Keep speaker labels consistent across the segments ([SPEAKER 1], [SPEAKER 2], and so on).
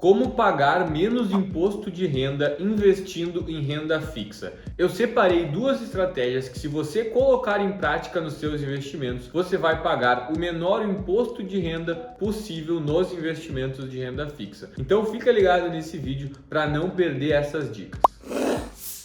[SPEAKER 1] Como pagar menos imposto de renda investindo em renda fixa? Eu separei duas estratégias que, se você colocar em prática nos seus investimentos, você vai pagar o menor imposto de renda possível nos investimentos de renda fixa. Então fica ligado nesse vídeo para não perder essas dicas.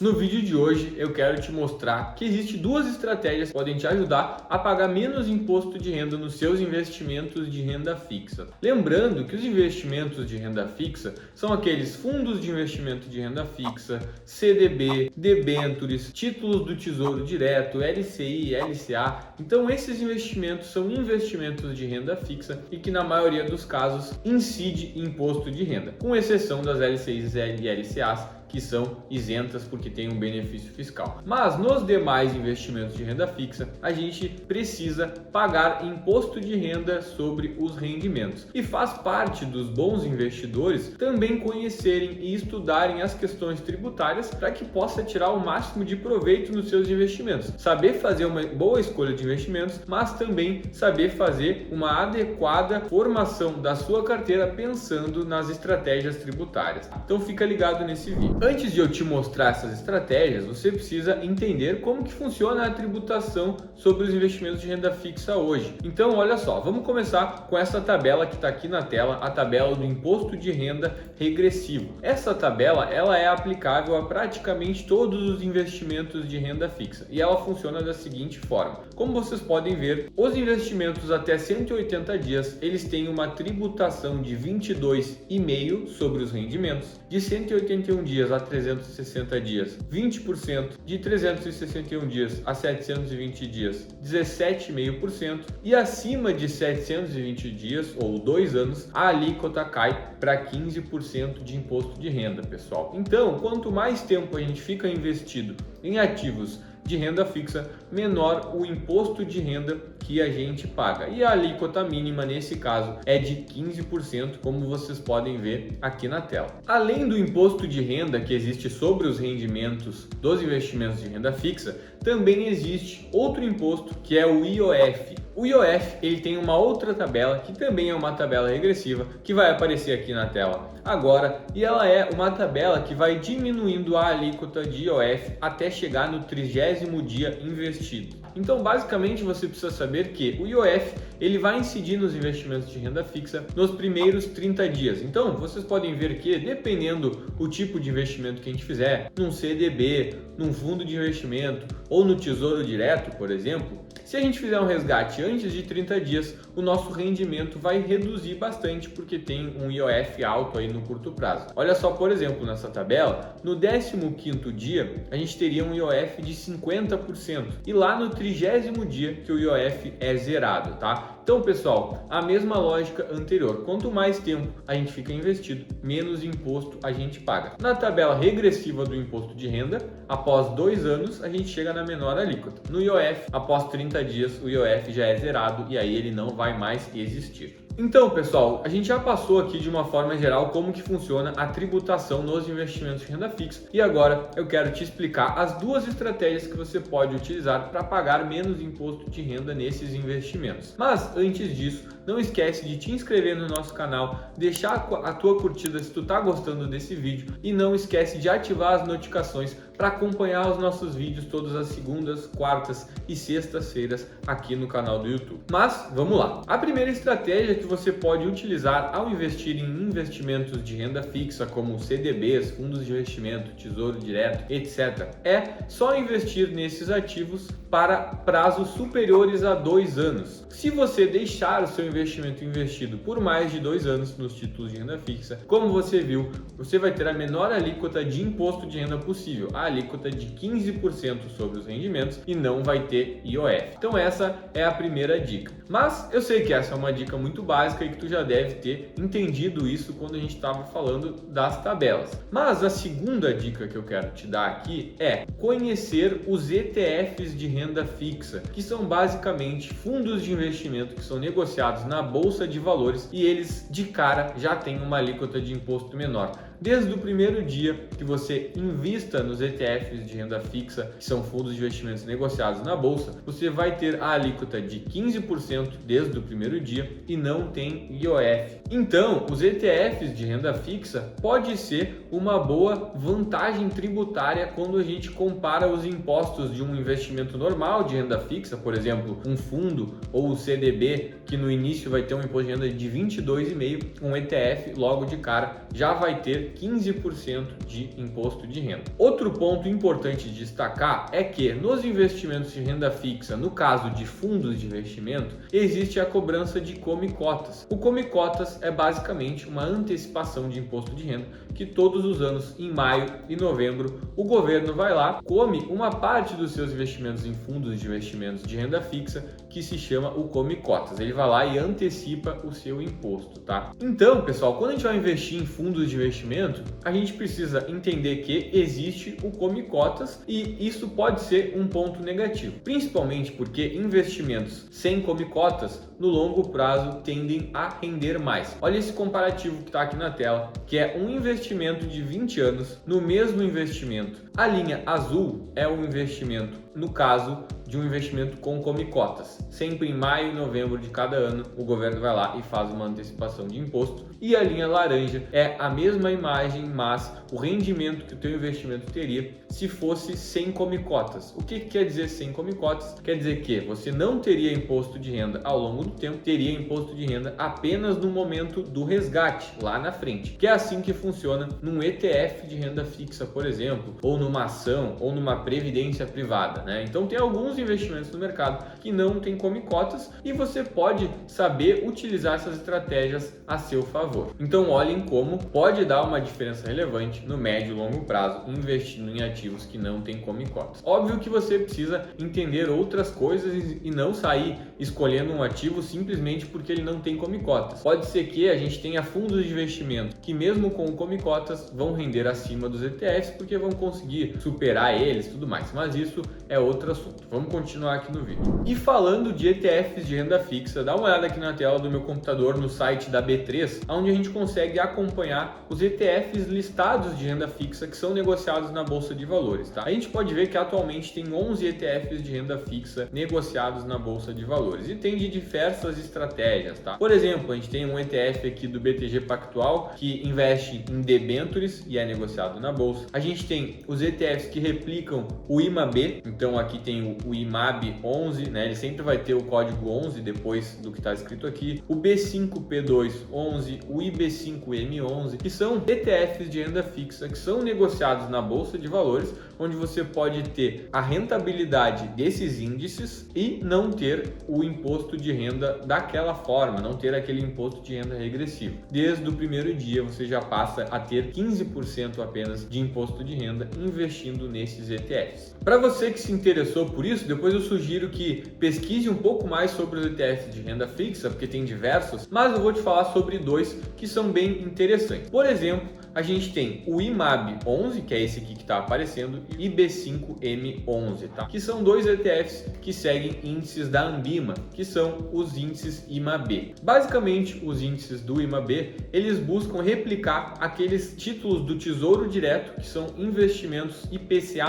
[SPEAKER 1] No vídeo de hoje eu quero te mostrar que existem duas estratégias que podem te ajudar a pagar menos imposto de renda nos seus investimentos de renda fixa. Lembrando que os investimentos de renda fixa são aqueles fundos de investimento de renda fixa, CDB, debêntures, títulos do Tesouro Direto, LCI, LCA. Então esses investimentos são investimentos de renda fixa e que na maioria dos casos incide imposto de renda, com exceção das LCIs e LCAs, que são isentas porque tem um benefício fiscal. Mas nos demais investimentos de renda fixa, a gente precisa pagar imposto de renda sobre os rendimentos. E faz parte dos bons investidores também conhecerem e estudarem as questões tributárias para que possa tirar o máximo de proveito nos seus investimentos. Saber fazer uma boa escolha de investimentos, mas também saber fazer uma adequada formação da sua carteira pensando nas estratégias tributárias. Então fica ligado nesse vídeo. Antes de eu te mostrar essas estratégias, você precisa entender como que funciona a tributação sobre os investimentos de renda fixa hoje. Então, olha só, vamos começar com essa tabela que está aqui na tela, a tabela do imposto de renda regressivo. Essa tabela, ela é aplicável a praticamente todos os investimentos de renda fixa e ela funciona da seguinte forma. Como vocês podem ver, os investimentos até 180 dias, eles têm uma tributação de 22,5% sobre os rendimentos, de 181 dias a 360 dias, 20%, de 361 dias a 720 dias, 17,5%, e acima de 720 dias ou 2 anos, a alíquota cai para 15% de imposto de renda, pessoal. Então, quanto mais tempo a gente fica investido em ativos de renda fixa, menor o imposto de renda que a gente paga. E a alíquota mínima nesse caso é de 15%, como vocês podem ver aqui na tela. Além do imposto de renda que existe sobre os rendimentos dos investimentos de renda fixa, também existe outro imposto que é o IOF. O IOF, ele tem uma outra tabela que também é uma tabela regressiva que vai aparecer aqui na tela agora, e ela é uma tabela que vai diminuindo a alíquota de IOF até chegar no 30º dia investido. Então, basicamente, você precisa saber que o IOF, ele vai incidir nos investimentos de renda fixa nos primeiros 30 dias. Então, vocês podem ver que, dependendo o tipo de investimento que a gente fizer, num CDB, num fundo de investimento ou no Tesouro Direto, por exemplo, se a gente fizer um resgate antes de 30 dias, o nosso rendimento vai reduzir bastante porque tem um IOF alto aí no curto prazo. Olha só, por exemplo, nessa tabela, no 15º dia, a gente teria um IOF de 50% e lá no 30º dia que o IOF é zerado, tá? Então, pessoal, a mesma lógica anterior. Quanto mais tempo a gente fica investido, menos imposto a gente paga. Na tabela regressiva do imposto de renda, após 2 anos, a gente chega na menor alíquota. No IOF, após 30 dias, o IOF já é zerado e aí ele não vai mais existir. Então, pessoal, a gente já passou aqui de uma forma geral como que funciona a tributação nos investimentos de renda fixa e agora eu quero te explicar as duas estratégias que você pode utilizar para pagar menos imposto de renda nesses investimentos. Mas antes disso, não esquece de te inscrever no nosso canal, deixar a tua curtida se tu tá gostando desse vídeo e não esquece de ativar as notificações para acompanhar os nossos vídeos todas as segundas, quartas e sextas-feiras aqui no canal do YouTube. Mas vamos lá. A primeira estratégia que você pode utilizar ao investir em investimentos de renda fixa como CDBs, fundos de investimento, Tesouro Direto, etc., é só investir nesses ativos para prazos superiores a 2 anos. Se você deixar o seu investimento investido por mais de 2 anos nos títulos de renda fixa, como você viu, você vai ter a menor alíquota de imposto de renda possível, a alíquota de 15% sobre os rendimentos, e não vai ter IOF. Então essa é a primeira dica. Mas eu sei que essa é uma dica muito básica e que tu já deve ter entendido isso quando a gente estava falando das tabelas. Mas a segunda dica que eu quero te dar aqui é conhecer os ETFs de renda fixa, que são basicamente fundos de investimento que são negociados na bolsa de valores e eles de cara já têm uma alíquota de imposto menor. desde o primeiro dia que você invista nos ETFs de renda fixa, que são fundos de investimentos negociados na bolsa, você vai ter a alíquota de 15% desde o primeiro dia e não tem IOF. Então, os ETFs de renda fixa pode ser uma boa vantagem tributária quando a gente compara os impostos de um investimento normal de renda fixa, por exemplo, um fundo ou o CDB, que no início vai ter um imposto de renda de 22,5%, um ETF logo de cara já vai ter 15% de imposto de renda. Outro ponto importante de destacar é que nos investimentos de renda fixa, no caso de fundos de investimento, existe a cobrança de come-cotas. O come-cotas é basicamente uma antecipação de imposto de renda que todos os anos, em maio e novembro, o governo vai lá, come uma parte dos seus investimentos em fundos de investimentos de renda fixa, que se chama o come-cotas. Ele vai lá e antecipa o seu imposto, tá? Então, pessoal, quando a gente vai investir em fundos de investimento, a gente precisa entender que existe o come-cotas e isso pode ser um ponto negativo, principalmente porque investimentos sem come-cotas no longo prazo tendem a render mais. Olha esse comparativo que está aqui na tela, que é um investimento de 20 anos no mesmo investimento. A linha azul é o investimento, no caso de um investimento com come-cotas. Sempre em maio e novembro de cada ano, o governo vai lá e faz uma antecipação de imposto. E a linha laranja é a mesma imagem, mas o rendimento que o teu investimento teria se fosse sem come-cotas. O que quer dizer sem come-cotas? Quer dizer que você não teria imposto de renda ao longo do tempo, teria imposto de renda apenas no momento do resgate, lá na frente. Que é assim que funciona num ETF de renda fixa, por exemplo, ou numa ação, ou numa previdência privada, né? Então tem alguns investimentos no mercado que não tem come-cotas e você pode saber utilizar essas estratégias a seu favor. Então olhem como pode dar uma diferença relevante no médio e longo prazo investindo em ativos que não tem come-cotas. Óbvio que você precisa entender outras coisas e não sair escolhendo um ativo simplesmente porque ele não tem come-cotas. Pode ser que a gente tenha fundos de investimento que mesmo com come-cotas vão render acima dos ETFs porque vão conseguir superar eles e tudo mais, mas isso é outro assunto. Vamos continuar aqui no vídeo. E falando de ETFs de renda fixa, dá uma olhada aqui na tela do meu computador no site da B3, onde a gente consegue acompanhar os ETFs listados de renda fixa que são negociados na Bolsa de Valores, tá? A gente pode ver que atualmente tem 11 ETFs de renda fixa negociados na Bolsa de Valores e tem de diversas estratégias, tá? Por exemplo, a gente tem um ETF aqui do BTG Pactual que investe em debentures e é negociado na bolsa. A gente tem os ETFs que replicam o IMAB, então aqui tem o IMAB 11, né? Ele sempre vai ter o código 11 depois do que está escrito aqui, o B5P2 11, o IB5M11, que são ETFs de renda fixa que são negociados na Bolsa de Valores, onde você pode ter a rentabilidade desses índices e não ter o imposto de renda daquela forma, não ter aquele imposto de renda regressivo. Desde o primeiro dia você já passa a ter 15% apenas de imposto de renda investindo nesses ETFs. Para você que se interessou por isso, depois eu sugiro que pesquise um pouco mais sobre os ETFs de renda fixa, porque tem diversos, mas eu vou te falar sobre dois que são bem interessantes. Por exemplo, a gente tem o IMAB 11, que é esse aqui que está aparecendo, e IB5M11, tá? Que são dois ETFs que seguem índices da Anbima, que são os índices IMAB. Basicamente, os índices do IMAB, eles buscam replicar aqueles títulos do Tesouro Direto, que são investimentos IPCA+,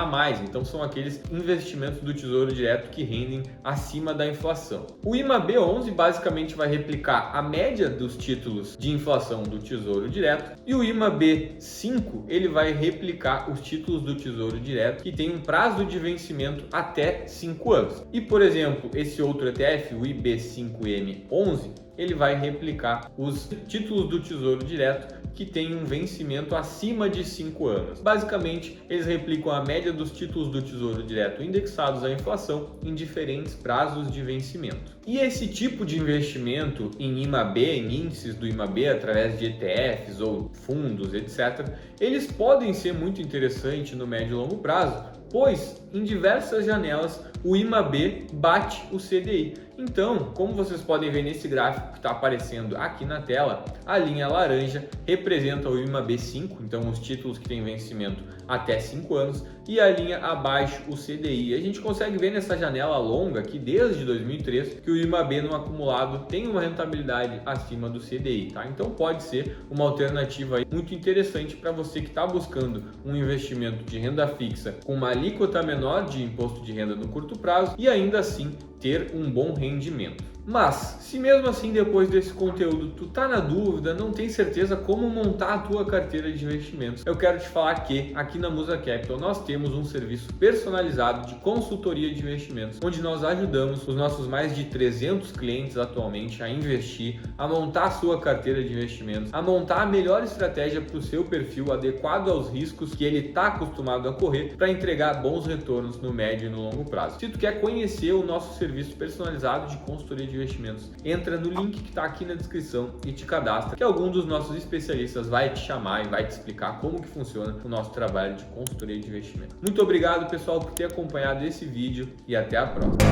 [SPEAKER 1] então são aqueles investimentos do Tesouro Direto que rendem acima da inflação. O IMAB 11 basicamente vai replicar a média dos títulos de inflação do Tesouro Direto e o IMAB 5 ele vai replicar os títulos do Tesouro Direto que tem um prazo de vencimento até 5 anos. E, por exemplo, esse outro ETF, o IB5M11, ele vai replicar os títulos do Tesouro Direto que tem um vencimento acima de 5 anos. Basicamente, eles replicam a média dos títulos do Tesouro Direto indexados à inflação em diferentes prazos de vencimento. E esse tipo de investimento em IMAB, em índices do IMAB, através de ETFs ou fundos, etc., eles podem ser muito interessantes no médio e longo prazo, pois em diversas janelas o IMAB bate o CDI. Então, como vocês podem ver nesse gráfico que está aparecendo aqui na tela, a linha laranja representa o IMAB 5, então os títulos que têm vencimento até 5 anos, e a linha abaixo o CDI. A gente consegue ver nessa janela longa aqui desde 2003 que o IMAB no acumulado tem uma rentabilidade acima do CDI, tá? Então pode ser uma alternativa aí muito interessante para você que está buscando um investimento de renda fixa com uma alíquota menor de imposto de renda no curto prazo e ainda assim ter um bom rendimento. Mas, se mesmo assim depois desse conteúdo tu tá na dúvida, não tem certeza como montar a tua carteira de investimentos, eu quero te falar que aqui na Musa Capital nós temos um serviço personalizado de consultoria de investimentos, onde nós ajudamos os nossos mais de 300 clientes atualmente a investir, a montar a sua carteira de investimentos, a montar a melhor estratégia para o seu perfil adequado aos riscos que ele está acostumado a correr para entregar bons retornos no médio e no longo prazo. Se tu quer conhecer o nosso serviço personalizado de consultoria de investimentos, entra no link que está aqui na descrição e te cadastra, que algum dos nossos especialistas vai te chamar e vai te explicar como que funciona o nosso trabalho de consultoria de investimento. Muito obrigado, pessoal, por ter acompanhado esse vídeo e até a próxima.